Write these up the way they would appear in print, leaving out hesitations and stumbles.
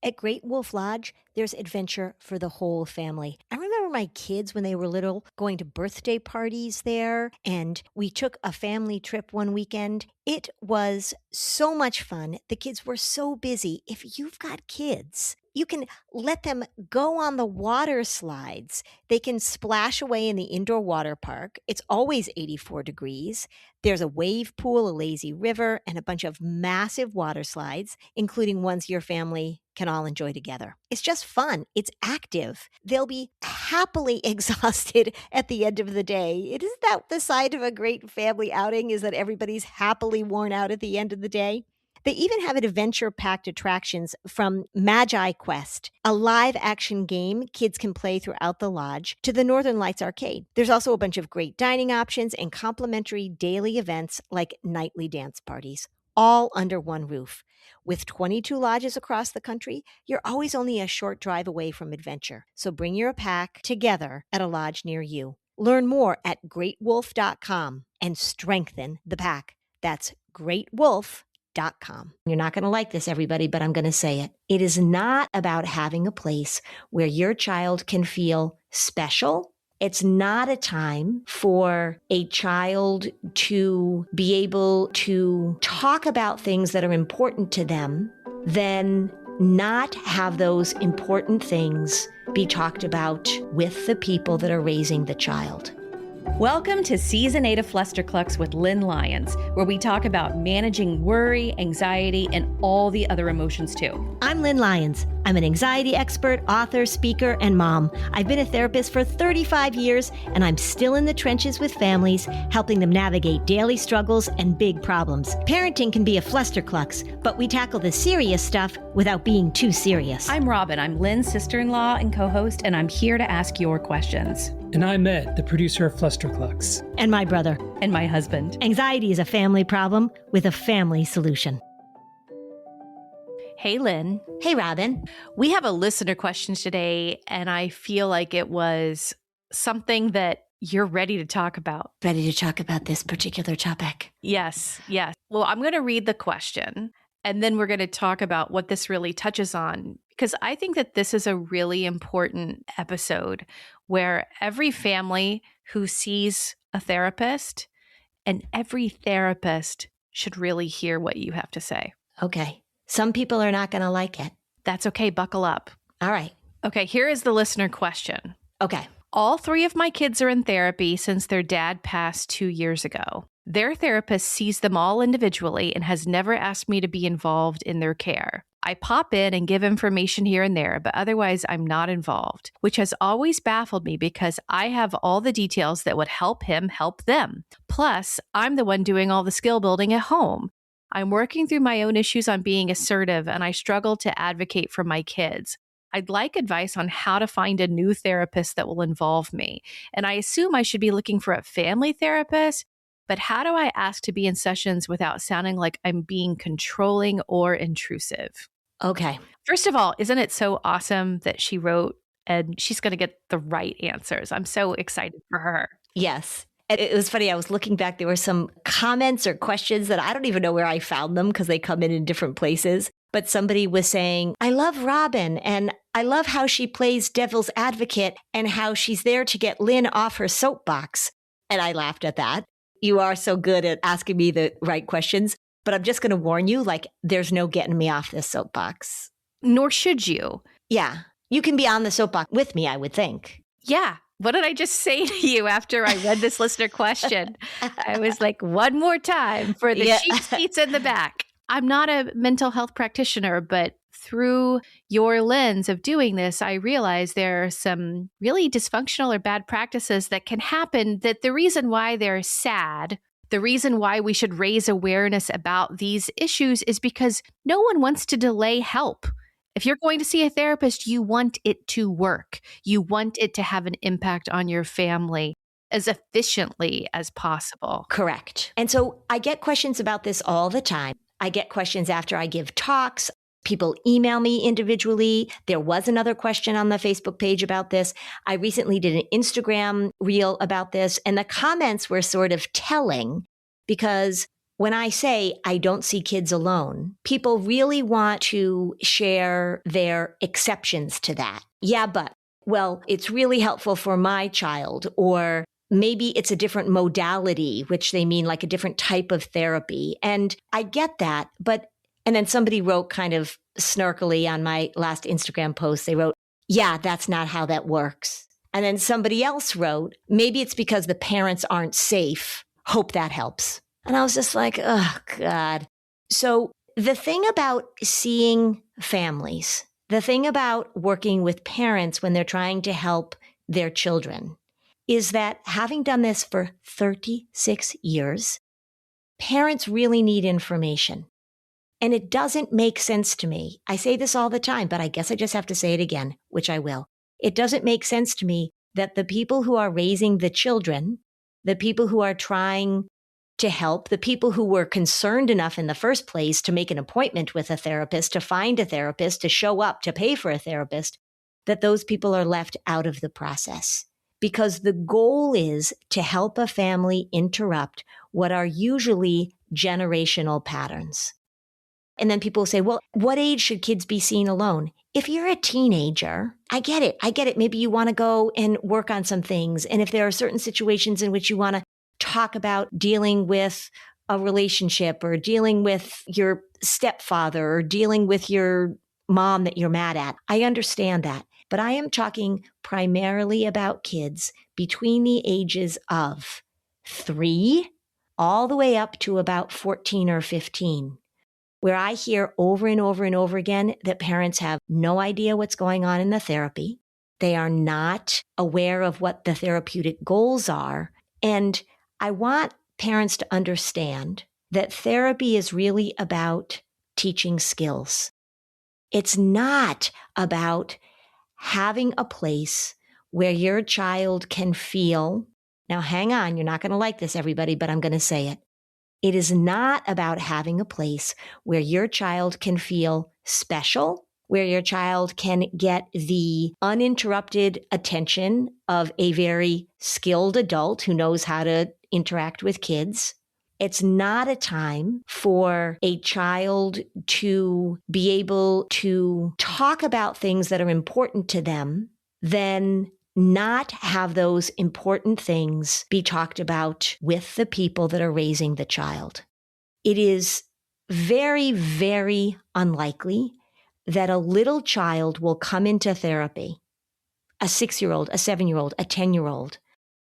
At Great Wolf Lodge, there's adventure for the whole family. I remember my kids when they were little going to birthday parties there, and we took a family trip one weekend. It was so much fun. The kids were so busy. If you've got kids, you can let them go on the water slides. They can splash away in the indoor water park. It's always 84 degrees. There's a wave pool, a lazy river, and a bunch of massive water slides, including ones your family can all enjoy together. It's just fun. It's active. They'll be happily exhausted at the end of the day. Isn't that the sign of a great family outing, is that everybody's happily worn out at the end of the day? They even have adventure-packed attractions from Magi Quest, a live-action game kids can play throughout the lodge, to the Northern Lights Arcade. There's also a bunch of great dining options and complimentary daily events like nightly dance parties, all under one roof. With 22 lodges across the country, you're always only a short drive away from adventure. So bring your pack together at a lodge near you. Learn more at greatwolf.com and strengthen the pack. That's greatwolf.com. You're not going to like this, everybody, but I'm going to say it. It is not about having a place where your child can feel special. It's not a time for a child to be able to talk about things that are important to them, then not have those important things be talked about with the people that are raising the child. Welcome to Season 8 of Flusterclux with Lynn Lyons, where we talk about managing worry, anxiety, and all the other emotions too. I'm Lynn Lyons. I'm an anxiety expert, author, speaker, and mom. I've been a therapist for 35 years, and I'm still in the trenches with families, helping them navigate daily struggles and big problems. Parenting can be a flusterclux, but we tackle the serious stuff without being too serious. I'm Robin. I'm Lynn's sister-in-law and co-host, and I'm here to ask your questions. And I'm Ed, the producer of Flusterclux. And my brother. And my husband. Anxiety is a family problem with a family solution. Hey, Lynn. Hey, Robin. We have a listener question today, and I feel like it was something that you're ready to talk about. Ready to talk about this particular topic? Yes. Well, I'm going to read the question, and then we're going to talk about what this really touches on, because I think that this is a really important episode where every family who sees a therapist and every therapist should really hear what you have to say. Okay. Some people are not going to like it. That's okay. Buckle up. All right. Okay. Here is the listener question. Okay. All 3 of my kids are in therapy since their dad passed 2 years ago. Their therapist sees them all individually and has never asked me to be involved in their care. I pop in and give information here and there, but otherwise I'm not involved, which has always baffled me because I have all the details that would help him help them. Plus, I'm the one doing all the skill building at home. I'm working through my own issues on being assertive, and I struggle to advocate for my kids. I'd like advice on how to find a new therapist that will involve me. And I assume I should be looking for a family therapist, but how do I ask to be in sessions without sounding like I'm being controlling or intrusive? Okay. First of all, isn't it so awesome that she wrote and she's going to get the right answers? I'm so excited for her. Yes. It was funny. I was looking back. There were some comments or questions that I don't even know where I found them because they come in different places. But somebody was saying, I love Robin and I love how she plays devil's advocate and how she's there to get Lynn off her soapbox. And I laughed at that. You are so good at asking me the right questions, but I'm just going to warn you, like, there's no getting me off this soapbox. Nor should you. Yeah. You can be on the soapbox with me, I would think. Yeah. What did I just say to you after I read this listener question? I was like, one more time for the cheap seats in the back. I'm not a mental health practitioner, but through your lens of doing this, I realize there are some really dysfunctional or bad practices that can happen, that the reason why they're sad, the reason why we should raise awareness about these issues is because no one wants to delay help. If you're going to see a therapist, you want it to work. You want it to have an impact on your family as efficiently as possible. Correct. And so I get questions about this all the time. I get questions after I give talks. People email me individually. There was another question on the Facebook page about this. I recently did an Instagram reel about this, and the comments were sort of telling because when I say I don't see kids alone, people really want to share their exceptions to that. Yeah, but, well, it's really helpful for my child, or maybe it's a different modality, which they mean like a different type of therapy. And I get that, and then somebody wrote kind of snarkily on my last Instagram post, they wrote, yeah, that's not how that works. And then somebody else wrote, maybe it's because the parents aren't safe. Hope that helps. And I was just like, oh, God. So the thing about seeing families, the thing about working with parents when they're trying to help their children is that having done this for 36 years, parents really need information. And it doesn't make sense to me. I say this all the time, but I guess I just have to say it again, which I will. It doesn't make sense to me that the people who are raising the children, the people who are trying to help, the people who were concerned enough in the first place to make an appointment with a therapist, to find a therapist, to show up, to pay for a therapist, that those people are left out of the process. Because the goal is to help a family interrupt what are usually generational patterns. And then people say, well, what age should kids be seen alone? If you're a teenager, I get it. Maybe you want to go and work on some things. And if there are certain situations in which you want to talk about dealing with a relationship or dealing with your stepfather or dealing with your mom that you're mad at, I understand that. But I am talking primarily about kids between the ages of 3 all the way up to about 14 or 15. Where I hear over and over and over again that parents have no idea what's going on in the therapy. They are not aware of what the therapeutic goals are. And I want parents to understand that therapy is really about teaching skills. It's not about having a place where your child can feel, now hang on, you're not going to like this, everybody, but I'm going to say it. It is not about having a place where your child can feel special, where your child can get the uninterrupted attention of a very skilled adult who knows how to interact with kids. It's not a time for a child to be able to talk about things that are important to them, then not have those important things be talked about with the people that are raising the child. It is very, very unlikely that a little child will come into therapy, a 6-year-old, a 7-year-old, a 10-year-old,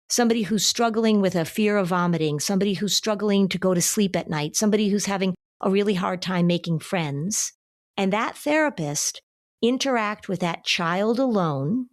somebody who's struggling with a fear of vomiting, somebody who's struggling to go to sleep at night, somebody who's having a really hard time making friends, and that therapist interact with that child alone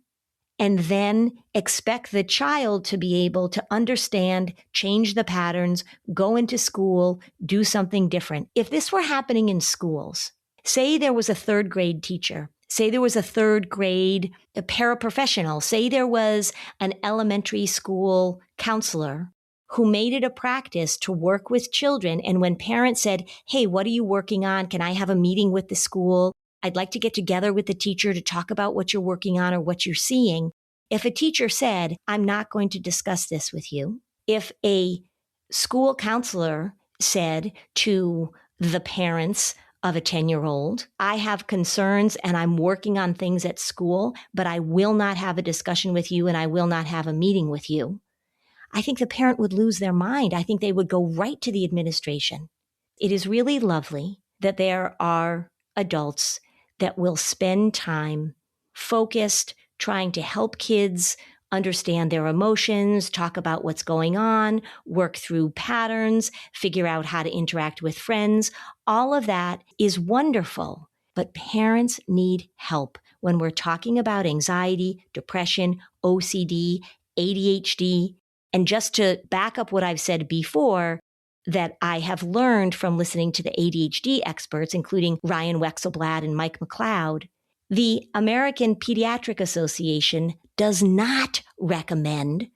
and then expect the child to be able to understand, change the patterns, go into school, do something different. If this were happening in schools, say there was a 3rd grade teacher, say there was a 3rd grade paraprofessional, say there was an elementary school counselor who made it a practice to work with children. And when parents said, hey, what are you working on? Can I have a meeting with the school? I'd like to get together with the teacher to talk about what you're working on or what you're seeing. If a teacher said, I'm not going to discuss this with you, if a school counselor said to the parents of a 10-year-old, I have concerns and I'm working on things at school, but I will not have a discussion with you and I will not have a meeting with you, I think the parent would lose their mind. I think they would go right to the administration. It is really lovely that there are adults that will spend time focused, trying to help kids understand their emotions, talk about what's going on, work through patterns, figure out how to interact with friends. All of that is wonderful, but parents need help when we're talking about anxiety, depression, OCD, ADHD. And just to back up what I've said before, that I have learned from listening to the ADHD experts, including Ryan Wexelblad and Mike McLeod, the American Pediatric Association does not recommend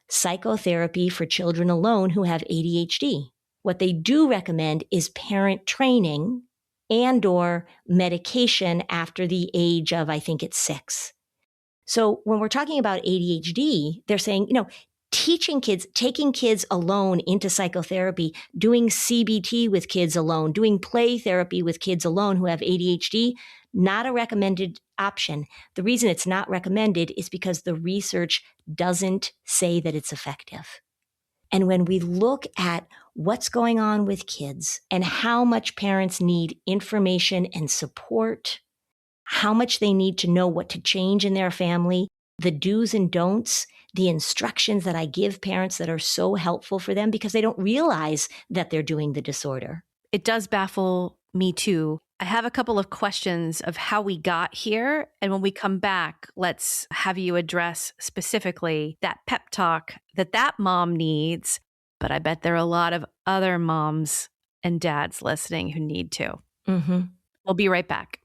psychotherapy for children alone who have ADHD. What they do recommend is parent training and/or medication after the age of, I think it's 6. So when we're talking about ADHD, they're saying, teaching kids, taking kids alone into psychotherapy, doing CBT with kids alone, doing play therapy with kids alone who have ADHD, not a recommended option. The reason it's not recommended is because the research doesn't say that it's effective. And when we look at what's going on with kids and how much parents need information and support, how much they need to know what to change in their family, the do's and don'ts, the instructions that I give parents that are so helpful for them because they don't realize that they're doing the disorder. It does baffle me too. I have a couple of questions of how we got here. And when we come back, let's have you address specifically that pep talk that mom needs. But I bet there are a lot of other moms and dads listening who need to. Mm-hmm. We'll be right back.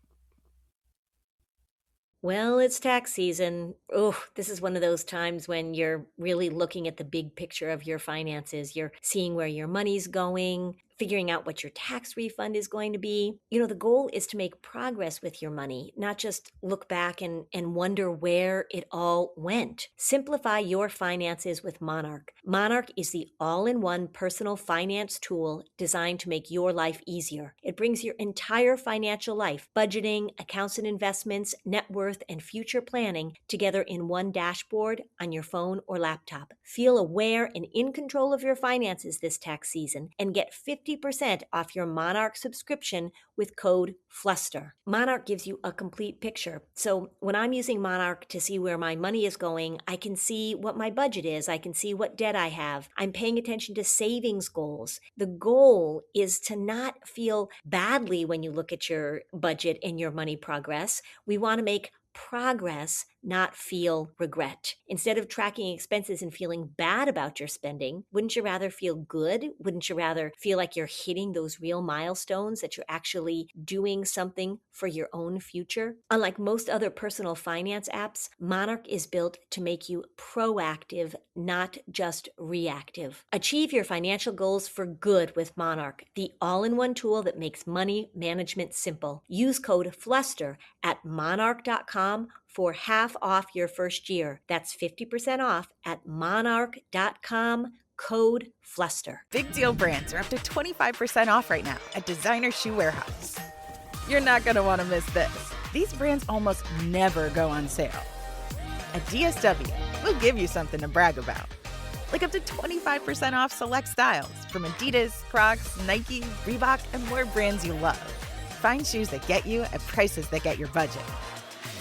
Well, it's tax season. Oh, this is one of those times when you're really looking at the big picture of your finances. You're seeing where your money's going, figuring out what your tax refund is going to be. You know, the goal is to make progress with your money, not just look back and wonder where it all went. Simplify your finances with Monarch. Monarch is the all-in-one personal finance tool designed to make your life easier. It brings your entire financial life, budgeting, accounts and investments, net worth, and future planning together in one dashboard on your phone or laptop. Feel aware and in control of your finances this tax season and get 50% off your Monarch subscription with code FLUSTER. Monarch gives you a complete picture. So when I'm using Monarch to see where my money is going, I can see what my budget is. I can see what debt I have. I'm paying attention to savings goals. The goal is to not feel badly when you look at your budget and your money progress. We want to make progress, not feel regret. Instead of tracking expenses and feeling bad about your spending, wouldn't you rather feel good? Wouldn't you rather feel like you're hitting those real milestones, that you're actually doing something for your own future? Unlike most other personal finance apps, Monarch is built to make you proactive, not just reactive. Achieve your financial goals for good with Monarch, the all-in-one tool that makes money management simple. Use code FLUSTER at monarch.com for half off your first year. That's 50% off at monarch.com, code FLUSTER. Big deal brands are up to 25% off right now at Designer Shoe Warehouse. You're not going to want to miss this. These brands almost never go on sale. At DSW, we'll give you something to brag about. Like up to 25% off select styles from Adidas, Crocs, Nike, Reebok, and more brands you love. Find shoes that get you at prices that get your budget.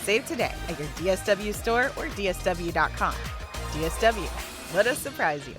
Save today at your DSW store or DSW.com. DSW, let us surprise you.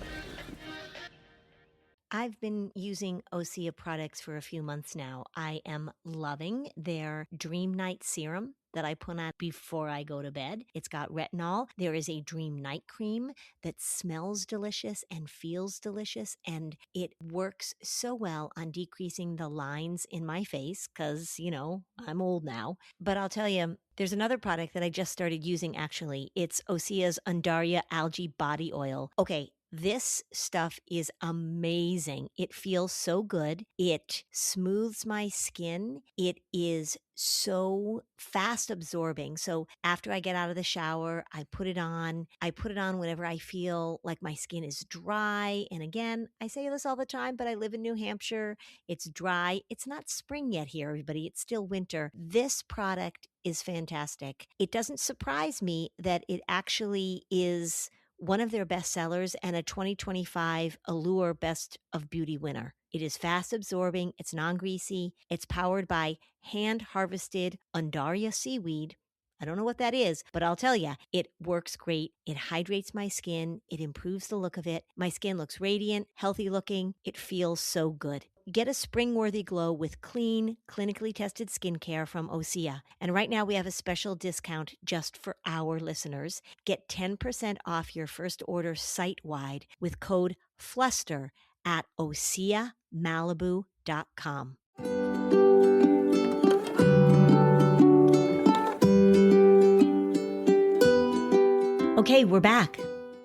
I've been using Osea products for a few months now. I am loving their Dream Night Serum that I put on before I go to bed. It's got retinol. There is a Dream Night Cream that smells delicious and feels delicious, and it works so well on decreasing the lines in my face because, you know, I'm old now. But I'll tell you, there's another product that I just started using actually. It's Osea's Undaria Algae Body Oil. Okay. This stuff is amazing. It feels so good. It smooths my skin. It is so fast absorbing. So after I get out of the shower, I put it on. I put it on whenever I feel like my skin is dry. And again, I say this all the time, but I live in New Hampshire. It's dry. It's not spring yet here, everybody. It's still winter. This product is fantastic. It doesn't surprise me that it actually is one of their best sellers and a 2025 Allure Best of Beauty winner. It is fast absorbing, it's non-greasy, it's powered by hand-harvested Undaria seaweed. I don't know what that is, but I'll tell you, it works great. It hydrates my skin. It improves the look of it. My skin looks radiant, healthy looking. It feels so good. Get a spring-worthy glow with clean, clinically tested skincare from Osea. And right now we have a special discount just for our listeners. Get 10% off your first order site-wide with code FLUSTER at OseaMalibu.com. Okay, we're back.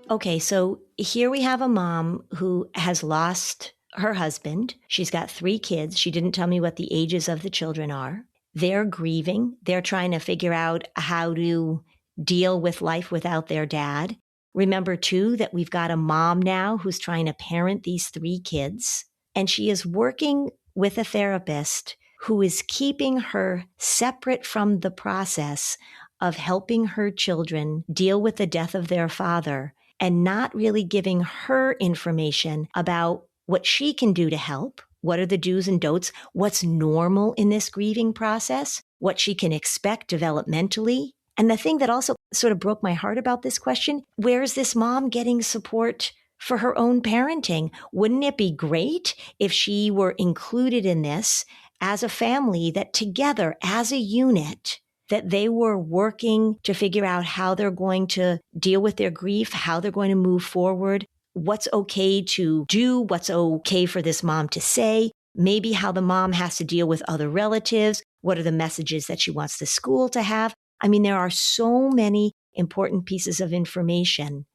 Okay, so here we have a mom who has lost her husband. She's got 3 kids. She didn't tell me what the ages of the children are. They're grieving. They're trying to figure out how to deal with life without their dad. Remember, too, that we've got a mom now who's trying to parent these 3 kids, and she is working with a therapist who is keeping her separate from the process of helping her children deal with the death of their father and not really giving her information about what she can do to help. What are the do's and don'ts? What's normal in this grieving process? What she can expect developmentally? And the thing that also sort of broke my heart about this question, where is this mom getting support for her own parenting? Wouldn't it be great if she were included in this as a family, that together as a unit, that they were working to figure out how they're going to deal with their grief, how they're going to move forward, what's okay to do, what's okay for this mom to say, maybe how the mom has to deal with other relatives, what are the messages that she wants the school to have. I mean, there are so many important pieces of information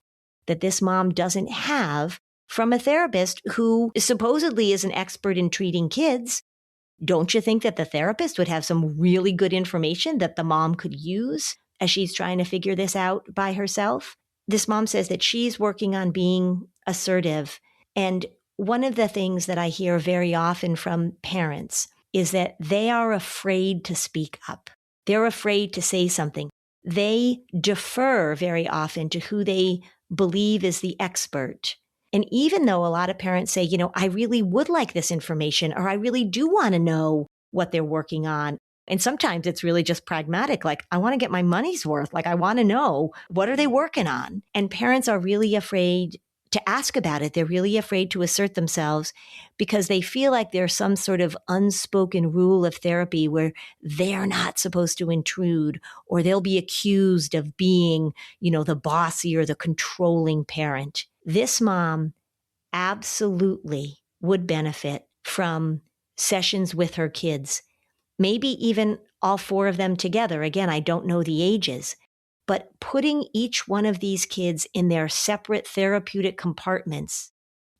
that this mom doesn't have from a therapist who supposedly is an expert in treating kids. Don't you think that the therapist would have some really good information that the mom could use as she's trying to figure this out by herself? This mom says that she's working on being assertive. And one of the things that I hear very often from parents is that they are afraid to speak up. They're afraid to say something. They defer very often to who they believe is the expert. And even though a lot of parents say, I really would like this information, or I really do want to know what they're working on. And sometimes it's really just pragmatic. Like, I want to get my money's worth. Like, I want to know, what are they working on? And parents are really afraid to ask about it. They're really afraid to assert themselves because they feel like there's some sort of unspoken rule of therapy where they're not supposed to intrude, or they'll be accused of being, the bossy or the controlling parent. This mom absolutely would benefit from sessions with her kids, maybe even all 4 of them together. Again, I don't know the ages, but putting each one of these kids in their separate therapeutic compartments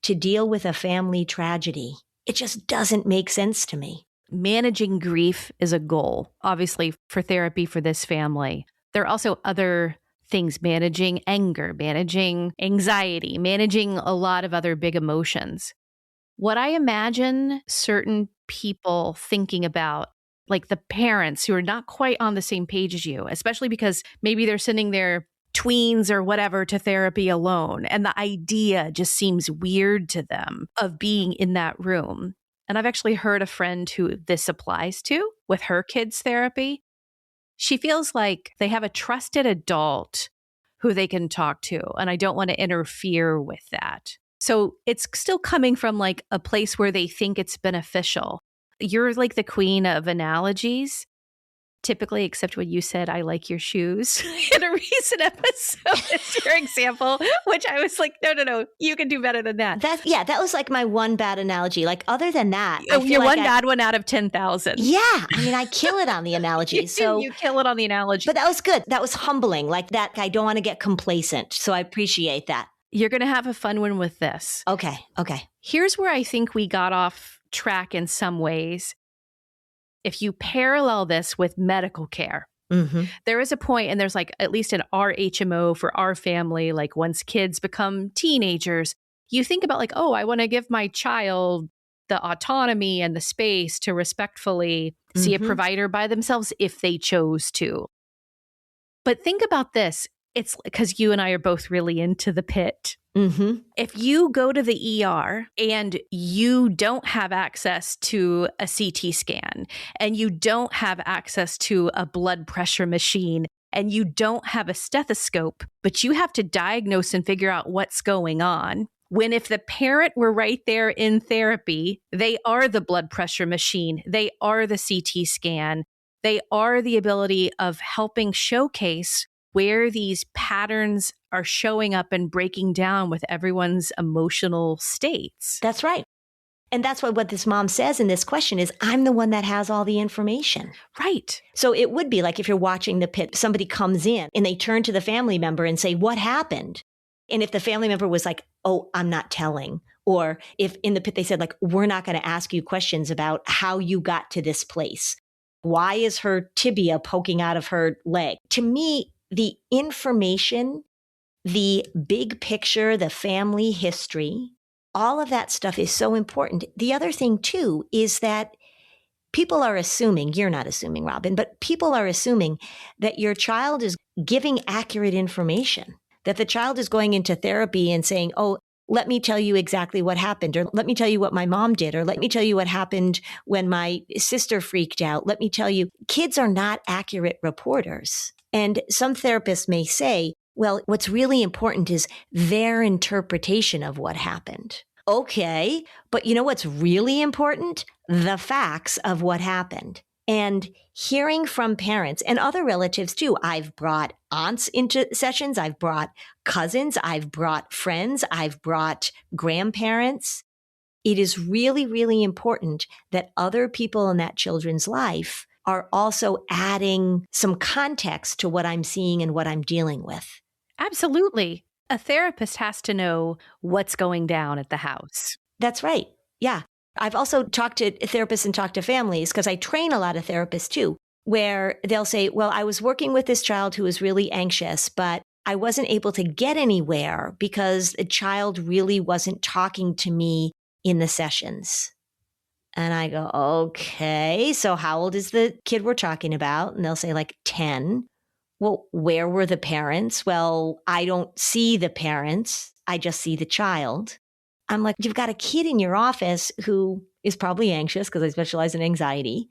to deal with a family tragedy, it just doesn't make sense to me. Managing grief is a goal, obviously, for therapy for this family. There are also other things, managing anger, managing anxiety, managing a lot of other big emotions. What I imagine certain people thinking about, like the parents who are not quite on the same page as you, especially because maybe they're sending their tweens or whatever to therapy alone, and the idea just seems weird to them of being in that room. And I've actually heard a friend who this applies to with her kids' therapy. She feels like they have a trusted adult who they can talk to, and I don't want to interfere with that. So it's still coming from like a place where they think it's beneficial. You're like the queen of analogies, typically, except when you said, I like your shoes in a recent episode. It's your example, which I was like, no, you can do better than that. That was like my one bad analogy. Like, other than that, you're like bad one out of 10,000. Yeah. I mean, I kill it on the analogy. You kill it on the analogy. But that was good. That was humbling. Like that, I don't want to get complacent. So I appreciate that. You're going to have a fun one with this. Okay. Here's where I think we got off track in some ways. If you parallel this with medical care, there is a point, and there's like at least an RHMO for our family, like once kids become teenagers, you think about like, oh, I want to give my child the autonomy and the space to respectfully see a provider by themselves if they chose to. But think about this. It's because you and I are both really into the pit. If you go to the ER and you don't have access to a CT scan, and you don't have access to a blood pressure machine, and you don't have a stethoscope, but you have to diagnose and figure out what's going on, when if the parent were right there in therapy, they are the blood pressure machine, they are the CT scan, they are the ability of helping showcase where these patterns are showing up and breaking down with everyone's emotional states. That's right. And that's what this mom says in this question is, I'm the one that has all the information. Right. So it would be like if you're watching the pit, somebody comes in and they turn to the family member and say, what happened? And if the family member was like, oh, I'm not telling. Or if in the pit they said like, we're not going to ask you questions about how you got to this place. Why is her tibia poking out of her leg? To me, the information the big picture, the family history, all of that stuff is so important. The other thing, too, is that people are assuming, you're not assuming, Robin, but people are assuming that your child is giving accurate information, that the child is going into therapy and saying, oh, let me tell you exactly what happened, or let me tell you what my mom did, or let me tell you what happened when my sister freaked out. Let me tell you, kids are not accurate reporters. And some therapists may say, well, what's really important is their interpretation of what happened. Okay, but you know what's really important? The facts of what happened. And hearing from parents and other relatives too. I've brought aunts into sessions. I've brought cousins. I've brought friends. I've brought grandparents. It is really, really important that other people in that children's life are also adding some context to what I'm seeing and what I'm dealing with. Absolutely. A therapist has to know what's going down at the house. That's right. Yeah. I've also talked to therapists and talked to families because I train a lot of therapists too, where they'll say, well, I was working with this child who was really anxious, but I wasn't able to get anywhere because the child really wasn't talking to me in the sessions. And I go, okay, so how old is the kid we're talking about? And they'll say like 10. Well, where were the parents? Well, I don't see the parents. I just see the child. I'm like, you've got a kid in your office who is probably anxious because I specialize in anxiety,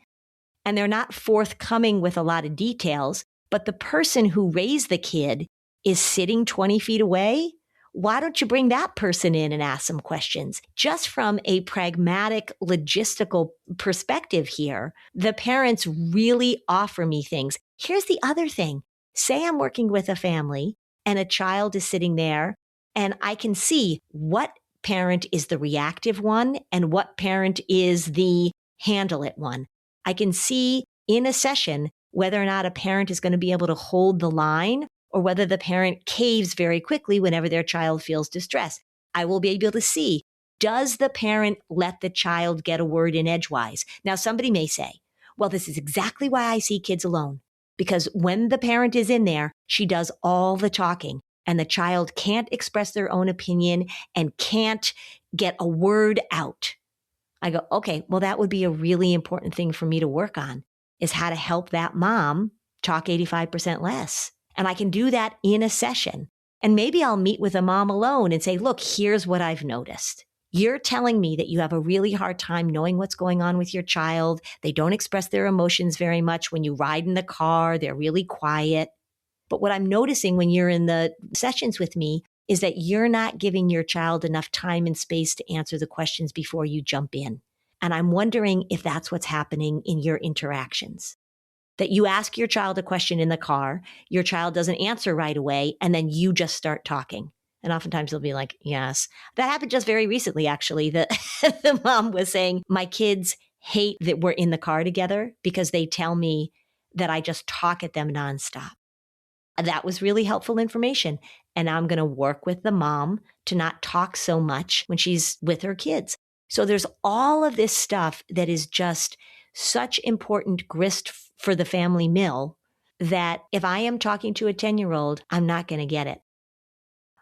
and they're not forthcoming with a lot of details, but the person who raised the kid is sitting 20 feet away. Why don't you bring that person in and ask some questions? Just from a pragmatic, logistical perspective here, the parents really offer me things. Here's the other thing. Say I'm working with a family and a child is sitting there and I can see what parent is the reactive one and what parent is the handle it one. I can see in a session whether or not a parent is going to be able to hold the line or whether the parent caves very quickly whenever their child feels distressed. I will be able to see, does the parent let the child get a word in edgewise? Now, somebody may say, well, this is exactly why I see kids alone. Because when the parent is in there, she does all the talking and the child can't express their own opinion and can't get a word out. I go, okay, well, that would be a really important thing for me to work on, is how to help that mom talk 85% less. And I can do that in a session. And maybe I'll meet with a mom alone and say, look, here's what I've noticed. You're telling me that you have a really hard time knowing what's going on with your child. They don't express their emotions very much. When you ride in the car, they're really quiet. But what I'm noticing when you're in the sessions with me is that you're not giving your child enough time and space to answer the questions before you jump in. And I'm wondering if that's what's happening in your interactions. That you ask your child a question in the car, your child doesn't answer right away, and then you just start talking. And oftentimes they'll be like, yes. That happened just very recently, actually. The mom was saying, my kids hate that we're in the car together because they tell me that I just talk at them nonstop. That was really helpful information. And I'm going to work with the mom to not talk so much when she's with her kids. So there's all of this stuff that is just such important grist for the family mill that if I am talking to a 10-year-old, I'm not going to get it.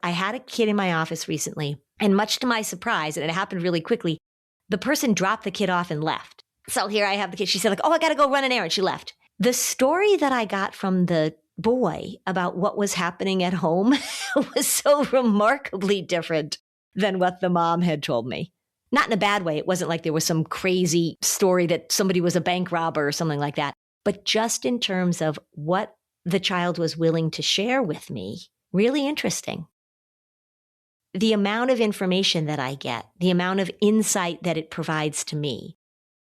I had a kid in my office recently, and much to my surprise, and it happened really quickly, the person dropped the kid off and left. So here I have the kid. She said, like, oh, I got to go run an errand. She left. The story that I got from the boy about what was happening at home was so remarkably different than what the mom had told me. Not in a bad way. It wasn't like there was some crazy story that somebody was a bank robber or something like that. But just in terms of what the child was willing to share with me, really interesting. The amount of information that I get, the amount of insight that it provides to me,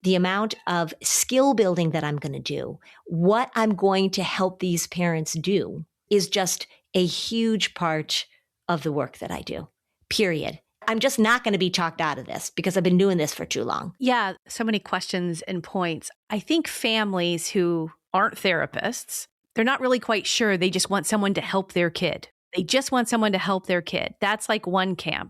the amount of skill building that I'm going to do, what I'm going to help these parents do is just a huge part of the work that I do, period. I'm just not going to be talked out of this because I've been doing this for too long. Yeah, so many questions and points. I think families who aren't therapists, they're not really quite sure. They just want someone to help their kid. They just want someone to help their kid. That's like one camp.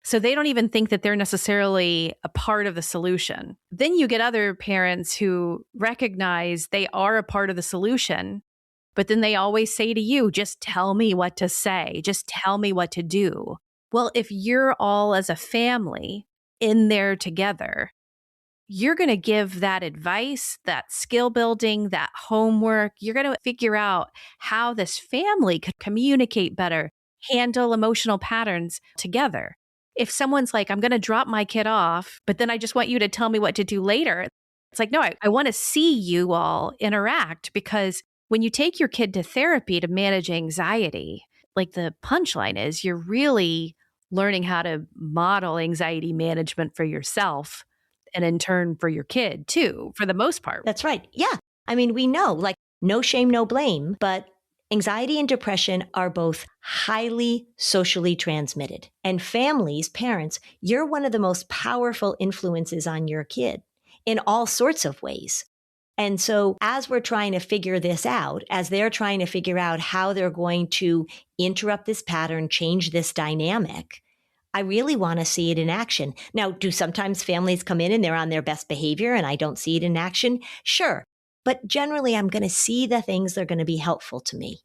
So they don't even think that they're necessarily a part of the solution. Then you get other parents who recognize they are a part of the solution, But then they always say to you, just tell me what to say. Just tell me what to do. Well, if you're all as a family in there together, you're going to give that advice, that skill building, that homework. You're going to figure out how this family could communicate better, handle emotional patterns together. If someone's like, I'm going to drop my kid off, but then I just want you to tell me what to do later. It's like, no, I want to see you all interact, because when you take your kid to therapy to manage anxiety, like the punchline is you're really learning how to model anxiety management for yourself and in turn for your kid too, for the most part. That's right. Yeah. I mean, we know, like, no shame, no blame, but anxiety and depression are both highly socially transmitted. And families, parents, you're one of the most powerful influences on your kid in all sorts of ways. And so as we're trying to figure this out, as they're trying to figure out how they're going to interrupt this pattern, change this dynamic, I really want to see it in action. Now, do sometimes families come in and they're on their best behavior and I don't see it in action? Sure. But generally, I'm going to see the things that are going to be helpful to me.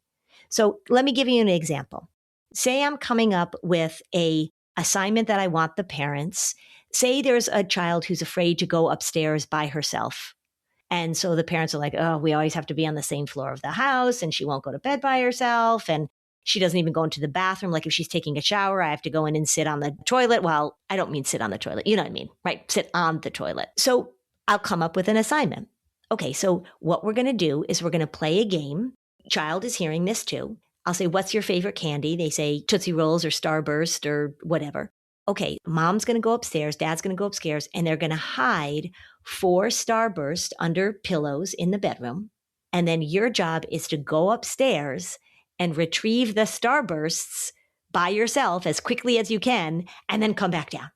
So let me give you an example. Say I'm coming up with a assignment that I want the parents. Say there's a child who's afraid to go upstairs by herself. And so the parents are like, oh, we always have to be on the same floor of the house, and she won't go to bed by herself. And she doesn't even go into the bathroom. Like if she's taking a shower, I have to go in and sit on the toilet. Well, I don't mean sit on the toilet. You know what I mean, right? Sit on the toilet. So I'll come up with an assignment. Okay, so what we're going to do is we're going to play a game. Child is hearing this too. I'll say, what's your favorite candy? They say Tootsie Rolls or Starburst or whatever. Okay, mom's going to go upstairs, dad's going to go upstairs, and they're going to hide 4 Starburst under pillows in the bedroom. And then your job is to go upstairs and retrieve the Starbursts by yourself as quickly as you can, and then come back down.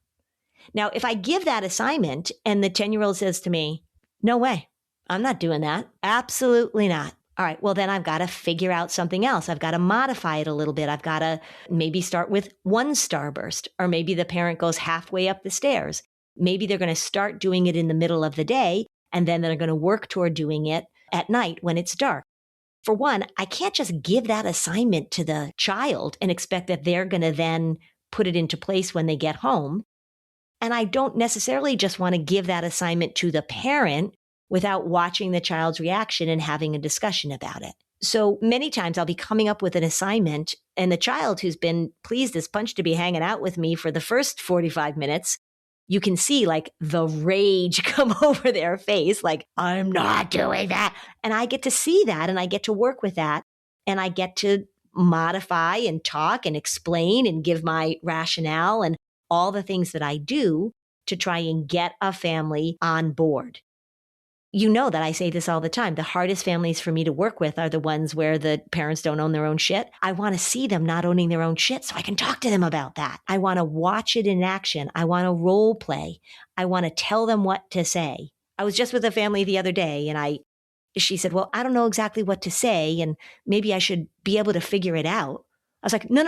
Now, if I give that assignment and the 10-year-old says to me, no way, I'm not doing that. Absolutely not. All right, well, then I've got to figure out something else. I've got to modify it a little bit. I've got to maybe start with 1 Starburst, or maybe the parent goes halfway up the stairs. Maybe they're going to start doing it in the middle of the day, and then they're going to work toward doing it at night when it's dark. For one, I can't just give that assignment to the child and expect that they're going to then put it into place when they get home. And I don't necessarily just want to give that assignment to the parent without watching the child's reaction and having a discussion about it. So many times I'll be coming up with an assignment, and the child who's been pleased as punch to be hanging out with me for the first 45 minutes, you can see like the rage come over their face, like, I'm not doing that. And I get to see that, and I get to work with that, and I get to modify and talk and explain and give my rationale and all the things that I do to try and get a family on board. You know that I say this all the time. The hardest families for me to work with are the ones where the parents don't own their own shit. I want to see them not owning their own shit so I can talk to them about that. I want to watch it in action. I want to role play. I want to tell them what to say. I was just with a family the other day, and she said, well, I don't know exactly what to say, and maybe I should be able to figure it out. I was like, no.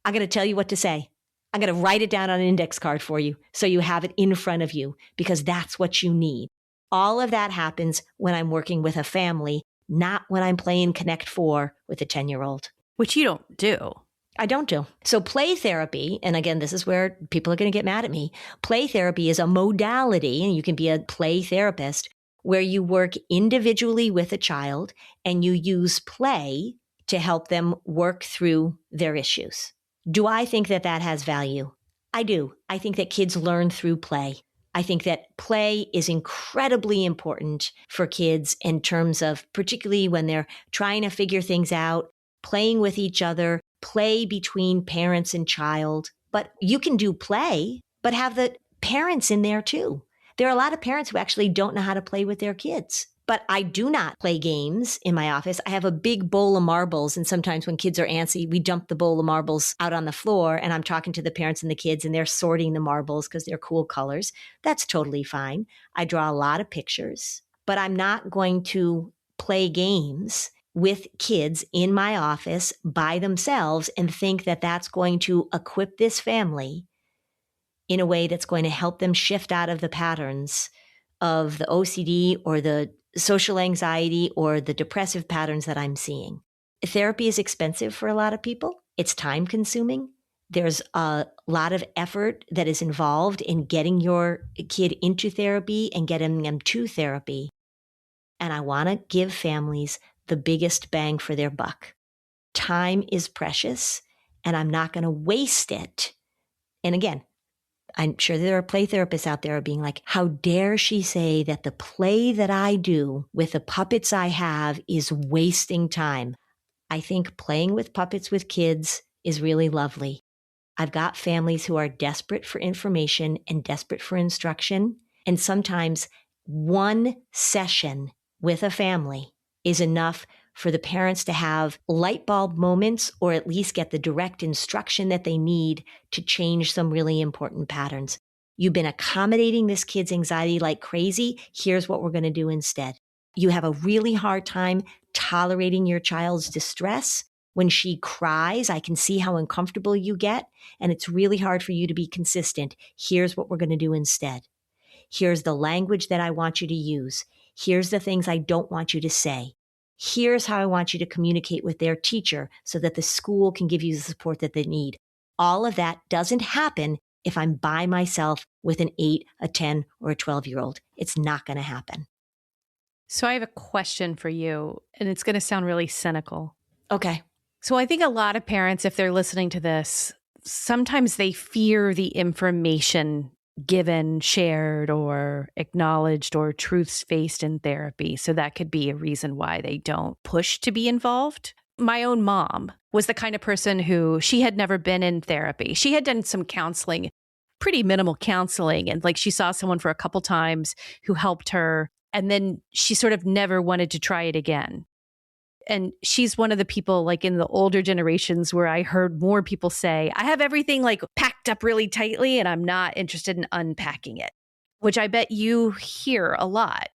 I'm going to tell you what to say. I'm going to write it down on an index card for you so you have it in front of you, because that's what you need. All of that happens when I'm working with a family, not when I'm playing Connect 4 with a 10-year-old. Which you don't do. I don't do. So play therapy, and again, this is where people are going to get mad at me. Play therapy is a modality, and you can be a play therapist, where you work individually with a child and you use play to help them work through their issues. Do I think that that has value? I do. I think that kids learn through play. I think that play is incredibly important for kids in terms of, particularly when they're trying to figure things out, playing with each other, play between parents and child. But you can do play, but have the parents in there too. There are a lot of parents who actually don't know how to play with their kids. But I do not play games in my office. I have a big bowl of marbles, and sometimes when kids are antsy, we dump the bowl of marbles out on the floor, and I'm talking to the parents and the kids, and they're sorting the marbles because they're cool colors. That's totally fine. I draw a lot of pictures, but I'm not going to play games with kids in my office by themselves and think that that's going to equip this family in a way that's going to help them shift out of the patterns of the OCD or the social anxiety or the depressive patterns that I'm seeing. Therapy is expensive for a lot of people. It's time consuming. There's a lot of effort that is involved in getting your kid into therapy and getting them to therapy. And I want to give families the biggest bang for their buck. Time is precious, and I'm not going to waste it. And again, I'm sure there are play therapists out there being like, how dare she say that the play that I do with the puppets I have is wasting time? I think playing with puppets with kids is really lovely. I've got families who are desperate for information and desperate for instruction. And sometimes one session with a family is enough for the parents to have light bulb moments or at least get the direct instruction that they need to change some really important patterns. You've been accommodating this kid's anxiety like crazy. Here's what we're going to do instead. You have a really hard time tolerating your child's distress. When she cries, I can see how uncomfortable you get, and it's really hard for you to be consistent. Here's what we're going to do instead. Here's the language that I want you to use. Here's the things I don't want you to say. Here's how I want you to communicate with their teacher so that the school can give you the support that they need. All of that doesn't happen if I'm by myself with an 8, a 10, or a 12-year-old. It's not going to happen. So I have a question for you, and it's going to sound really cynical. Okay. So I think a lot of parents, if they're listening to this, sometimes they fear the information given, shared, or acknowledged, or truths faced in therapy. So that could be a reason why they don't push to be involved. My own mom was the kind of person who she had never been in therapy. She had done some counseling, pretty minimal counseling. And like she saw someone for a couple times who helped her. And then she sort of never wanted to try it again. And she's one of the people like in the older generations where I heard more people say, I have everything like packed up really tightly and I'm not interested in unpacking it, which I bet you hear a lot.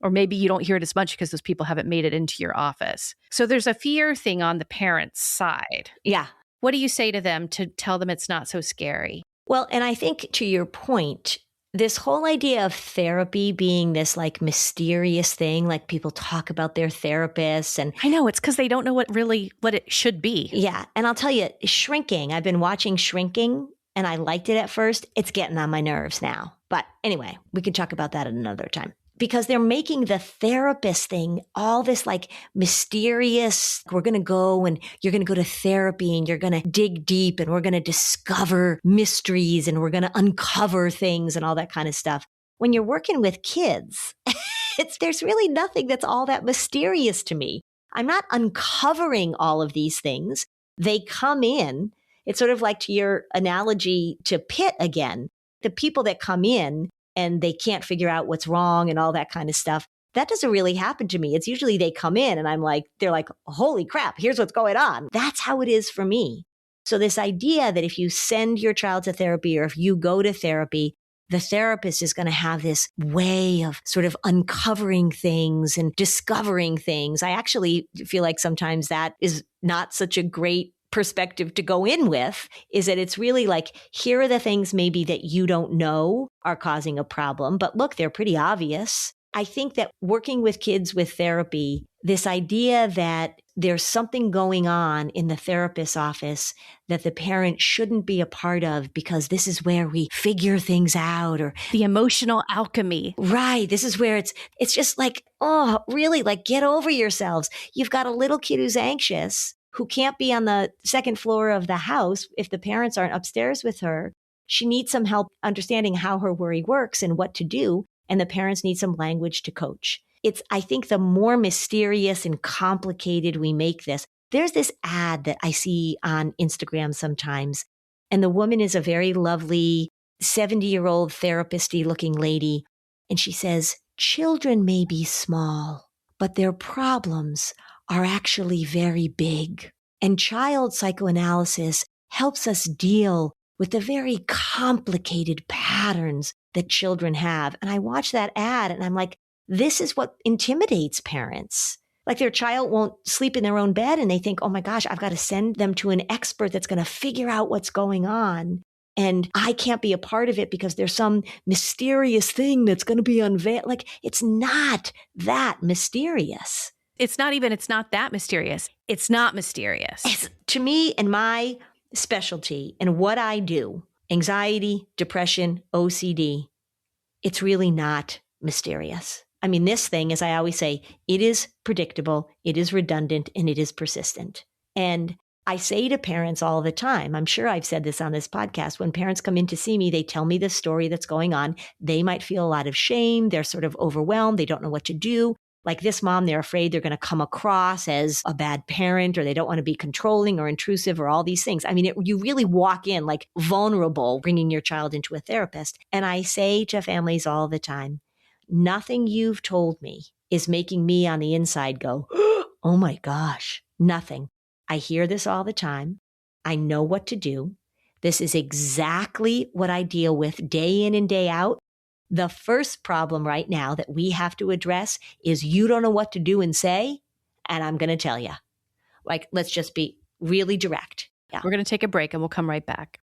Or maybe you don't hear it as much because those people haven't made it into your office. So there's a fear thing on the parents' side. Yeah. What do you say to them to tell them it's not so scary? Well, and I think to your point, this whole idea of therapy being this like mysterious thing, like people talk about their therapists and I know it's because they don't know what it should be. Yeah. And I'll tell you, Shrinking, I've been watching Shrinking and I liked it at first. It's getting on my nerves now. But anyway, we can talk about that at another time. Because they're making the therapist thing all this like mysterious, we're going to go and you're going to go to therapy and you're going to dig deep and we're going to discover mysteries and we're going to uncover things and all that kind of stuff. When you're working with kids, there's really nothing that's all that mysterious to me. I'm not uncovering all of these things. They come in. It's sort of like to your analogy to Pitt again. The people that come in and they can't figure out what's wrong and all that kind of stuff. That doesn't really happen to me. It's usually they come in and they're like, holy crap, here's what's going on. That's how it is for me. So this idea that if you send your child to therapy or if you go to therapy, the therapist is going to have this way of sort of uncovering things and discovering things. I actually feel like sometimes that is not such a great perspective to go in with, is that it's really like, here are the things maybe that you don't know are causing a problem, but look, they're pretty obvious. I think that working with kids with therapy, this idea that there's something going on in the therapist's office that the parent shouldn't be a part of because this is where we figure things out, or the emotional alchemy. Right. This is where it's just like, oh, really, like get over yourselves. You've got a little kid who's anxious, who can't be on the second floor of the house if the parents aren't upstairs with her. She needs some help understanding how her worry works and what to do. And the parents need some language to coach. I think the more mysterious and complicated we make this, there's this ad that I see on Instagram sometimes. And the woman is a very lovely 70-year-old therapist-y looking lady. And she says, children may be small, but their problems are actually very big. And child psychoanalysis helps us deal with the very complicated patterns that children have. And I watch that ad and I'm like, this is what intimidates parents. Like their child won't sleep in their own bed and they think, oh my gosh, I've got to send them to an expert that's going to figure out what's going on. and I can't be a part of it because there's some mysterious thing that's going to be unveiled. Like, it's not that mysterious. It's not that mysterious. It's not mysterious. It's, to me, and my specialty and what I do, anxiety, depression, OCD, it's really not mysterious. I mean, this thing, as I always say, it is predictable, it is redundant, and it is persistent. And I say to parents all the time, I'm sure I've said this on this podcast, when parents come in to see me, they tell me the story that's going on. They might feel a lot of shame. They're sort of overwhelmed. They don't know what to do. Like this mom, they're afraid they're going to come across as a bad parent, or they don't want to be controlling or intrusive or all these things. I mean, you really walk in like vulnerable, bringing your child into a therapist. And I say to families all the time, nothing you've told me is making me on the inside go, oh my gosh, nothing. I hear this all the time. I know what to do. This is exactly what I deal with day in and day out. The first problem right now that we have to address is you don't know what to do and say, and I'm going to tell you. Like, let's just be really direct. Yeah. We're going to take a break and we'll come right back.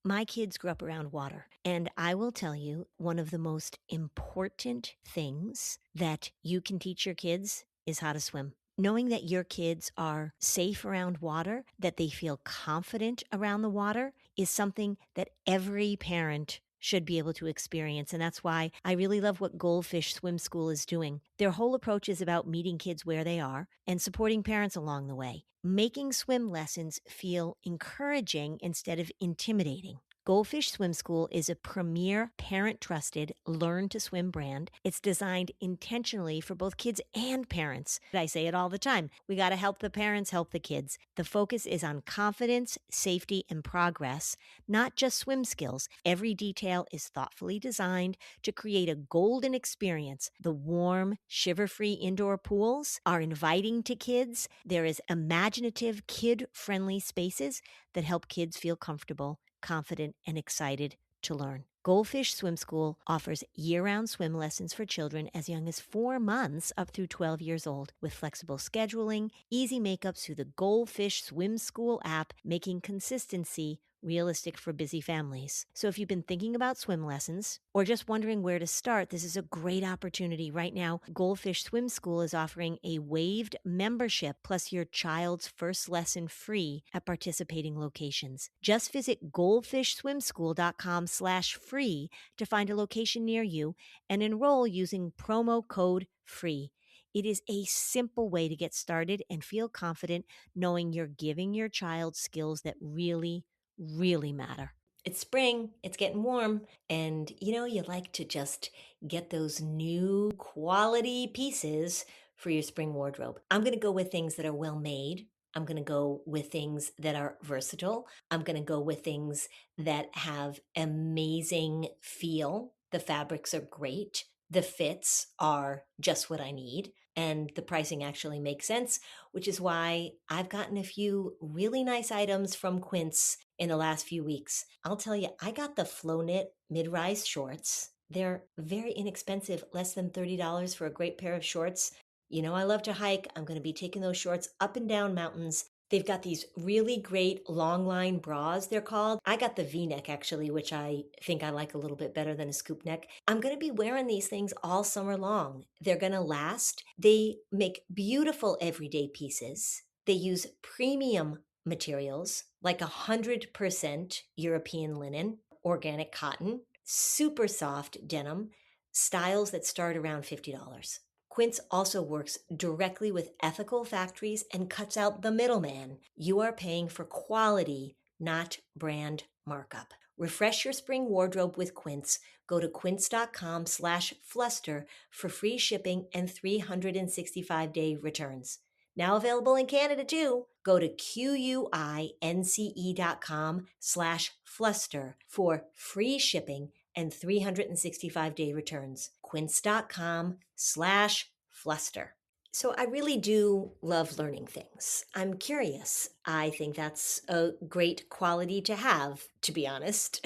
My kids grew up around water, and I will tell you, one of the most important things that you can teach your kids is how to swim. Knowing that your kids are safe around water, that they feel confident around the water, is something that every parent should be able to experience. And that's why I really love what Goldfish Swim School is doing. Their whole approach is about meeting kids where they are and supporting parents along the way, making swim lessons feel encouraging instead of intimidating. Goldfish Swim School is a premier, parent-trusted, learn-to-swim brand. It's designed intentionally for both kids and parents. I say it all the time. We got to help the parents help the kids. The focus is on confidence, safety, and progress, not just swim skills. Every detail is thoughtfully designed to create a golden experience. The warm, shiver-free indoor pools are inviting to kids. There is imaginative, kid-friendly spaces that help kids feel comfortable, confident, and excited to learn. Goldfish Swim School offers year-round swim lessons for children as young as 4 months up through 12 years old, with flexible scheduling, easy makeups through the Goldfish Swim School app, making consistency realistic for busy families. So if you've been thinking about swim lessons or just wondering where to start, this is a great opportunity. Right now, Goldfish Swim School is offering a waived membership plus your child's first lesson free at participating locations. Just visit goldfishswimschool.com/free to find a location near you and enroll using promo code FREE. It is a simple way to get started and feel confident knowing you're giving your child skills that really matter. It's spring, it's getting warm, and you like to just get those new quality pieces for your spring wardrobe. I'm going to go with things that are well made. I'm going to go with things that are versatile. I'm going to go with things that have amazing feel. The fabrics are great. The fits are just what I need, and the pricing actually makes sense, which is why I've gotten a few really nice items from Quince in the last few weeks. I'll tell you, I got the Flow Knit mid-rise shorts. They're very inexpensive, less than $30 for a great pair of shorts. I love to hike. I'm going to be taking those shorts up and down mountains. They've got these really great long line bras, they're called. I got the V-neck actually, which I think I like a little bit better than a scoop neck. I'm going to be wearing these things all summer long. They're going to last. They make beautiful everyday pieces. They use premium materials like 100% European linen, organic cotton, super soft denim, styles that start around $50. Quince also works directly with ethical factories and cuts out the middleman. You are paying for quality, not brand markup. Refresh your spring wardrobe with Quince. Go to quince.com/fluster for free shipping and 365-day returns. Now available in Canada too. Go to quince.com/fluster for free shipping and 365-day returns. Quince.com/fluster. So I really do love learning things. I'm curious. I think that's a great quality to have, to be honest.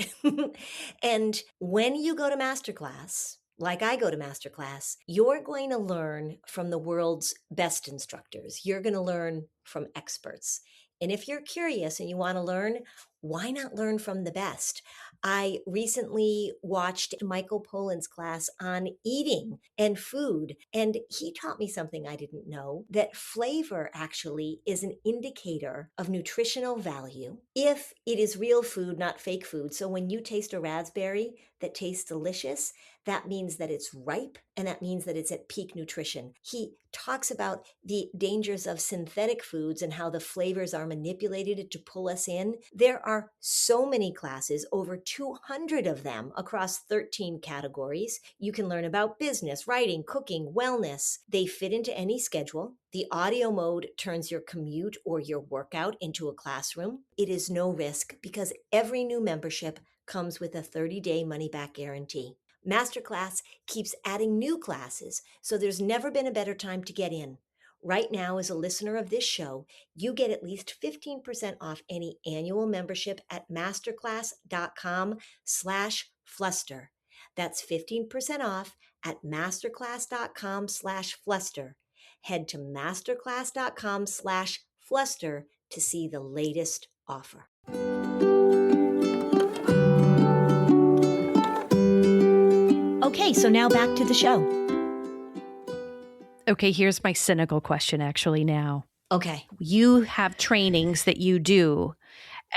And when you go to masterclass, like I go to masterclass, you're going to learn from the world's best instructors. You're going to learn from experts. And if you're curious and you want to learn, why not learn from the best? I recently watched Michael Pollan's class on eating and food, and he taught me something I didn't know, that flavor actually is an indicator of nutritional value if it is real food, not fake food. So when you taste a raspberry that tastes delicious, that means that it's ripe, and that means that it's at peak nutrition. He talks about the dangers of synthetic foods and how the flavors are manipulated to pull us in. There are so many classes, over 200 of them across 13 categories. You can learn about business, writing, cooking, wellness. They fit into any schedule. The audio mode turns your commute or your workout into a classroom. It is no risk because every new membership comes with a 30-day money-back guarantee. Masterclass keeps adding new classes, so there's never been a better time to get in. Right now, as a listener of this show, you get at least 15% off any annual membership at masterclass.com/fluster. That's 15% off at masterclass.com/fluster. Head to masterclass.com/fluster to see the latest offer. Okay, so now back to the show. Okay, here's my cynical question actually now. Okay. You have trainings that you do,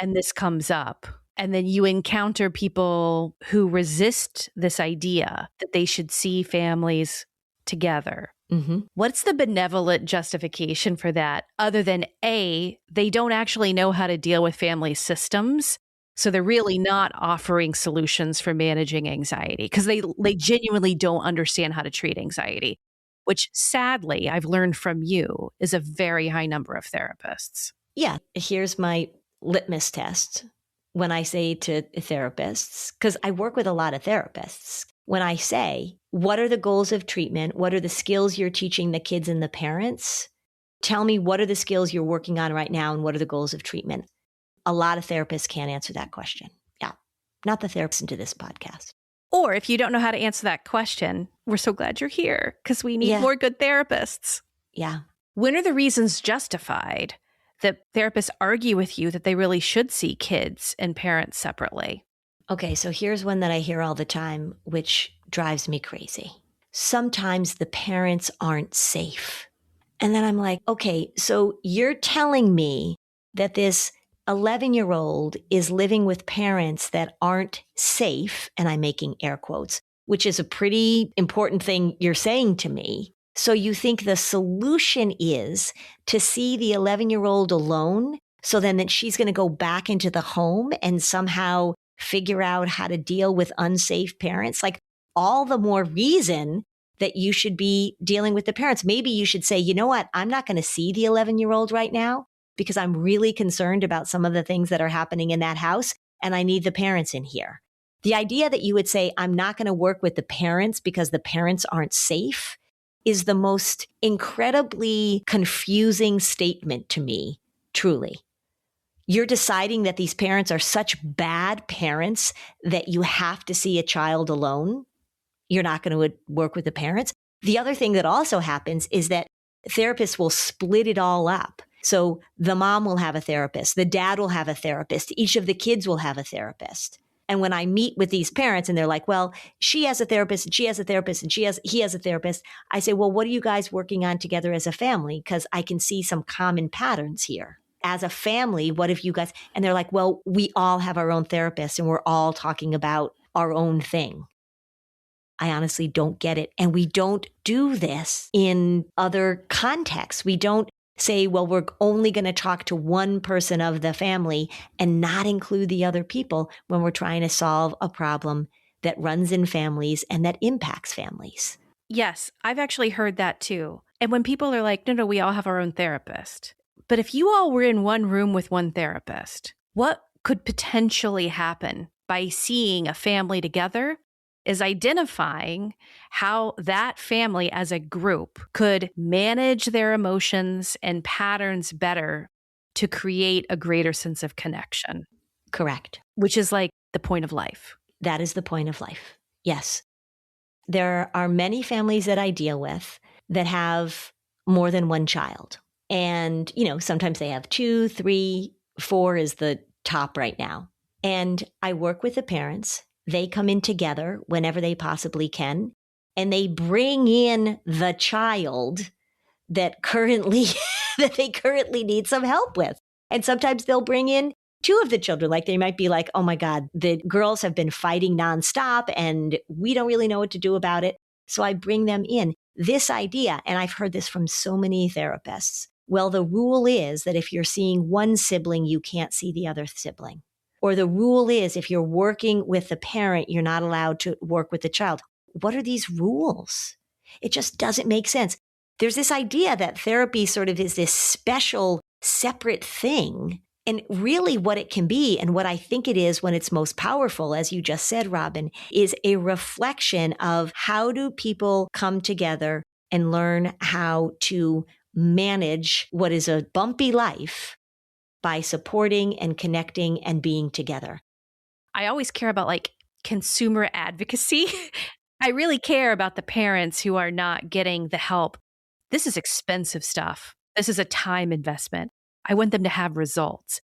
and this comes up, and then you encounter people who resist this idea that they should see families together. Mm-hmm. What's the benevolent justification for that other than A, they don't actually know how to deal with family systems? So they're really not offering solutions for managing anxiety because they genuinely don't understand how to treat anxiety, which sadly I've learned from you is a very high number of therapists. Yeah. Here's my litmus test when I say to therapists, because I work with a lot of therapists. When I say, what are the goals of treatment? What are the skills you're teaching the kids and the parents? Tell me, what are the skills you're working on right now and what are the goals of treatment? A lot of therapists can't answer that question. Yeah. Not the therapists into this podcast. Or if you don't know how to answer that question, we're so glad you're here because we need more good therapists. Yeah. When are the reasons justified that therapists argue with you that they really should see kids and parents separately? Okay, so here's one that I hear all the time, which drives me crazy. Sometimes the parents aren't safe. And then I'm like, okay, so you're telling me that this 11-year-old is living with parents that aren't safe, and I'm making air quotes, which is a pretty important thing you're saying to me. So you think the solution is to see the 11-year-old alone, so then that she's going to go back into the home and somehow figure out how to deal with unsafe parents? Like, all the more reason that you should be dealing with the parents. Maybe you should say, you know what? I'm not going to see the 11-year-old right now, because I'm really concerned about some of the things that are happening in that house, and I need the parents in here. The idea that you would say, I'm not going to work with the parents because the parents aren't safe is the most incredibly confusing statement to me, truly. You're deciding that these parents are such bad parents that you have to see a child alone. You're not going to work with the parents. The other thing that also happens is that therapists will split it all up. So the mom will have a therapist, the dad will have a therapist, each of the kids will have a therapist. And when I meet with these parents and they're like, well, she has a therapist and she has a therapist and he has a therapist, I say, well, what are you guys working on together as a family? Because I can see some common patterns here. As a family, what have you guys? And they're like, well, we all have our own therapist and we're all talking about our own thing. I honestly don't get it. And we don't do this in other contexts. We don't say, well, we're only going to talk to one person of the family and not include the other people when we're trying to solve a problem that runs in families and that impacts families. Yes, I've actually heard that too. And when people are like, no, we all have our own therapist. But if you all were in one room with one therapist, what could potentially happen by seeing a family together is identifying how that family as a group could manage their emotions and patterns better to create a greater sense of connection. Correct. Which is like the point of life. That is the point of life. Yes. There are many families that I deal with that have more than one child. And, sometimes they have 2, 3, 4 is the top right now. And I work with the parents. They come in together whenever they possibly can, and they bring in the child that they currently need some help with. And sometimes they'll bring in 2 of the children. Like they might be like, oh my God, the girls have been fighting nonstop and we don't really know what to do about it. So I bring them in. This idea, and I've heard this from so many therapists. Well, the rule is that if you're seeing one sibling, you can't see the other sibling. Or the rule is if you're working with the parent, you're not allowed to work with the child. What are these rules? It just doesn't make sense. There's this idea that therapy sort of is this special, separate thing. And really what it can be, and what I think it is when it's most powerful, as you just said, Robin, is a reflection of how do people come together and learn how to manage what is a bumpy life by supporting and connecting and being together. I always care about consumer advocacy. I really care about the parents who are not getting the help. This is expensive stuff. This is a time investment. I want them to have results.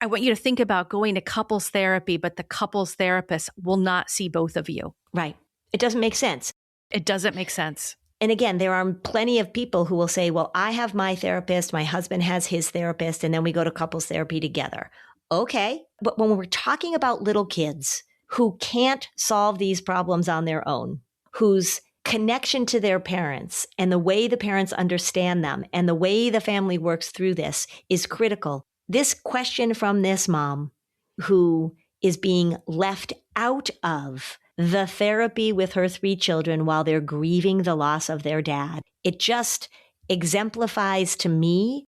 I want you to think about going to couples therapy, but the couples therapist will not see both of you. Right. It doesn't make sense. It doesn't make sense. And again, there are plenty of people who will say, well, I have my therapist, my husband has his therapist, and then we go to couples therapy together. Okay. But when we're talking about little kids who can't solve these problems on their own, whose connection to their parents and the way the parents understand them and the way the family works through this is critical. This question from this mom who is being left out of the therapy with her 3 children while they're grieving the loss of their dad, it just exemplifies to me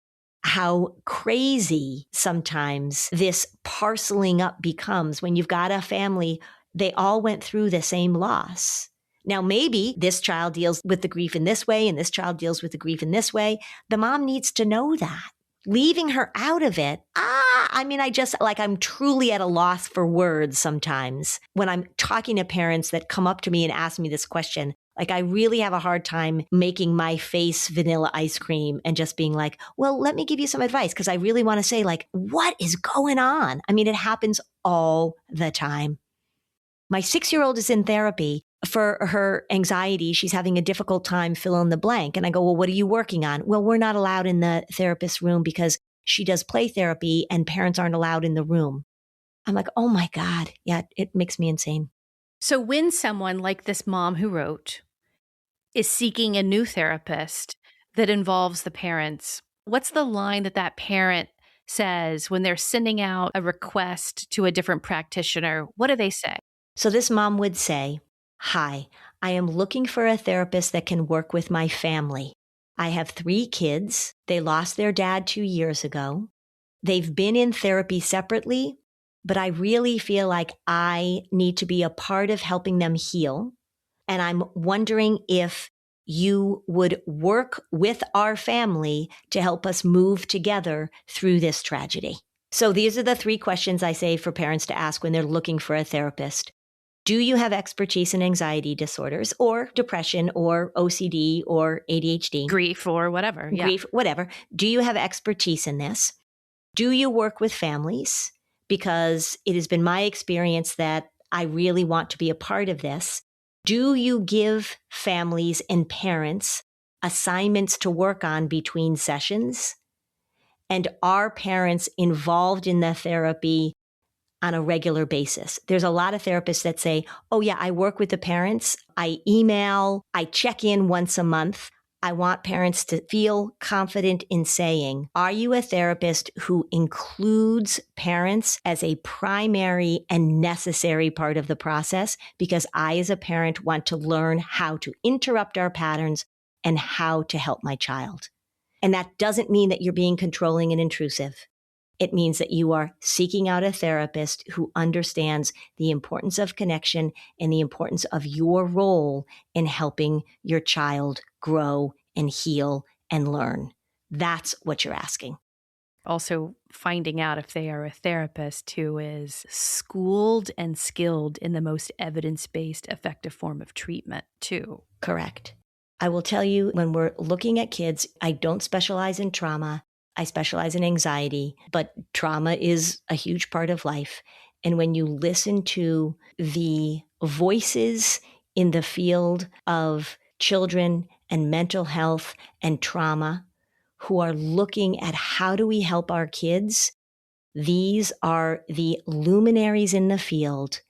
how crazy sometimes this parceling up becomes when you've got a family, they all went through the same loss. Now, maybe this child deals with the grief in this way and this child deals with the grief in this way. The mom needs to know that. Leaving her out of it, I'm truly at a loss for words sometimes when I'm talking to parents that come up to me and ask me this question. I really have a hard time making my face vanilla ice cream and just being like, well, let me give you some advice, because I really want to say, what is going on? It happens all the time. My 6-year-old is in therapy for her anxiety. She's having a difficult time fill in the blank. And I go, well, what are you working on? Well, we're not allowed in the therapist's room because she does play therapy and parents aren't allowed in the room. I'm like, oh my God. Yeah, it makes me insane. So when someone like this mom who wrote is seeking a new therapist that involves the parents, what's the line that parent says when they're sending out a request to a different practitioner? What do they say? So this mom would say, hi, I am looking for a therapist that can work with my family. I have 3 kids. They lost their dad 2 years ago. They've been in therapy separately, but I really feel like I need to be a part of helping them heal. And I'm wondering if you would work with our family to help us move together through this tragedy. So these are the 3 questions I say for parents to ask when they're looking for a therapist. Do you have expertise in anxiety disorders or depression or OCD or ADHD? Grief or whatever. Yeah. Grief, whatever. Do you have expertise in this? Do you work with families? Because it has been my experience that I really want to be a part of this. Do you give families and parents assignments to work on between sessions? And are parents involved in the therapy on a regular basis? There's a lot of therapists that say, oh yeah, I work with the parents. I email, I check in once a month. I want parents to feel confident in saying, are you a therapist who includes parents as a primary and necessary part of the process? Because I, as a parent, want to learn how to interrupt our patterns and how to help my child. And that doesn't mean that you're being controlling and intrusive. It means that you are seeking out a therapist who understands the importance of connection and the importance of your role in helping your child grow and heal and learn. That's what you're asking. Also, finding out if they are a therapist who is schooled and skilled in the most evidence-based, effective form of treatment, too. Correct. I will tell you, when we're looking at kids, I don't specialize in trauma. I specialize in anxiety, but trauma is a huge part of life. And when you listen to the voices in the field of children and mental health and trauma who are looking at how do we help our kids, these are the luminaries in the field,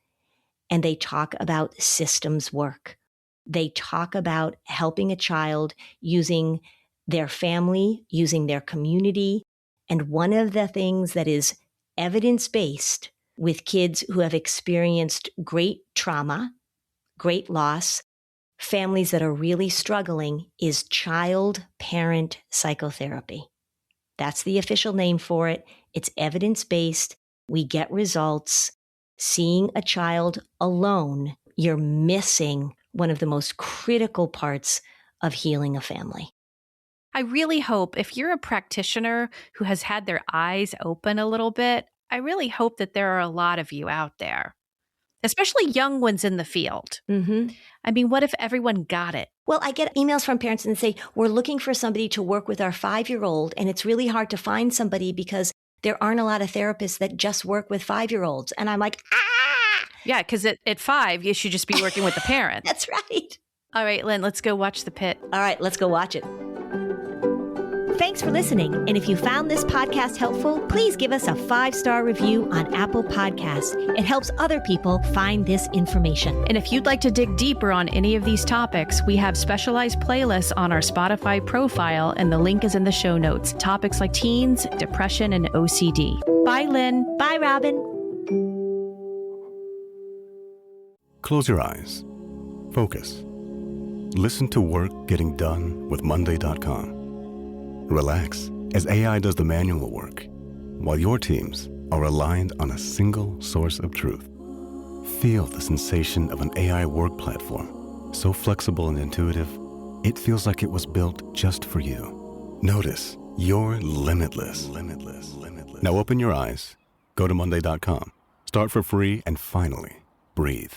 and they talk about systems work. They talk about helping a child using their family, using their community. And one of the things that is evidence-based with kids who have experienced great trauma, great loss, families that are really struggling, is child-parent psychotherapy. That's the official name for it. It's evidence-based. We get results. Seeing a child alone, you're missing one of the most critical parts of healing a family. I really hope if you're a practitioner who has had their eyes open a little bit, I really hope that there are a lot of you out there, especially young ones in the field. Mm-hmm. I mean, what if everyone got it? Well, I get emails from parents and say, we're looking for somebody to work with our 5-year-old, and it's really hard to find somebody because there aren't a lot of therapists that just work with 5-year-olds. And I'm like, Yeah, because at 5, you should just be working with the parents. That's right. All right, Lynn, let's go watch The Pit. All right, let's go watch it. Thanks for listening. And if you found this podcast helpful, please give us a 5-star review on Apple Podcasts. It helps other people find this information. And if you'd like to dig deeper on any of these topics, we have specialized playlists on our Spotify profile, and the link is in the show notes. Topics like teens, depression, and OCD. Bye, Lynn. Bye, Robin. Close your eyes. Focus. Listen to work getting done with Monday.com. Relax as AI does the manual work, while your teams are aligned on a single source of truth. Feel the sensation of an AI work platform, so flexible and intuitive, it feels like it was built just for you. Notice you're limitless. Now open your eyes, go to Monday.com, start for free, and finally, breathe.